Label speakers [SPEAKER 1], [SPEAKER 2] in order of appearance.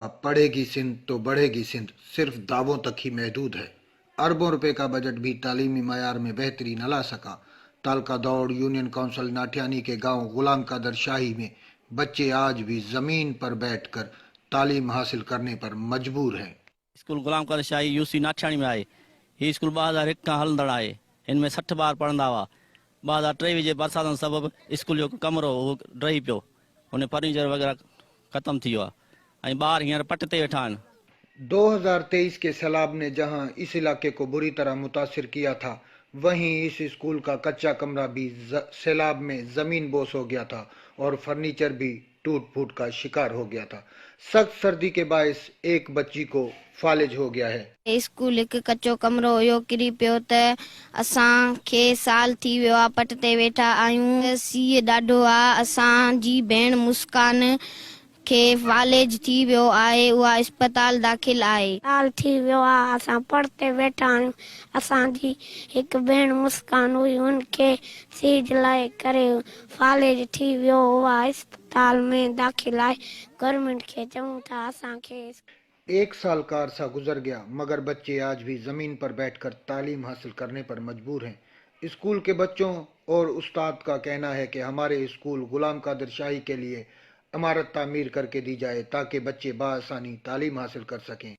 [SPEAKER 1] अब पढ़ेगी सिंध तो बढ़ेगी सिंध सिर्फ दावों तक ही महदूद है। अरबों रुपए का बजट भी तालीमी मयार में बेहतरी न ला सका। तालका दौड़ यूनियन काउंसिल नाठियानी के गांव गुलाम कादर शाही में बच्चे आज भी जमीन पर बैठकर तालीम हासिल करने पर मजबूर हैं।
[SPEAKER 2] स्कूल गुलाम कादर शाही यूसी नाठियाणी में आहे। ही स्कूल 2001 खां हलंदड़ आहे। हिन में 60 ॿार पढ़ंदा हुआ। 2023 जे बरसातनि सबबु स्कूल जो कमरो उहो रही पियो। हुन फर्नीचर वग़ैरह ख़तमु थी वियो आहे ऐं ॿार हींअर पट ते वेठा आहिनि।
[SPEAKER 1] 2023 के सैलाब ने जहां इस इलाके को बुरी तरह मुतासिर किया था, वहीं इस स्कूल का कच्चा कमरा भी सैलाब में जमीन बोस हो गया था और फर्नीचर भी टूट फूट का शिकार हो गया था। सख्त सर्दी के बायस एक बच्ची को फालिज हो गया है।
[SPEAKER 3] स्कूल एक कच्चो कमरो हुयो किरी पियो त असांखे साल थी वियो आहे पट ते वेठा आहियूं। सीउ ॾाढो आहे। असांजी भेण मुस्कान खे फालिज थी वियो आहे। उहा अस्पताल दाख़िल आहे।
[SPEAKER 4] साल थी वियो आहे असां पट ते वेठा आहियूं। असांजी हिकु भेण मुस्कान हुई, हुनखे सीज लाइ करे फालिज थी वियो। उहा अस्पताल में दाख़िल आहे। गवर्नमेंट खे चऊं था असांखे।
[SPEAKER 1] एक साल का अरसा गुजर गया मगर बच्चे आज भी जमीन पर बैठकर तालीम हासिल करने पर मजबूर हैं। स्कूल के बच्चों और उस्ताद का कहना है कि हमारे स्कूल गुलाम कादिर शाही के लिए इमारत तामीर करके दी जाए ताकि बच्चे बाआसानी तालीम हासिल कर सकें।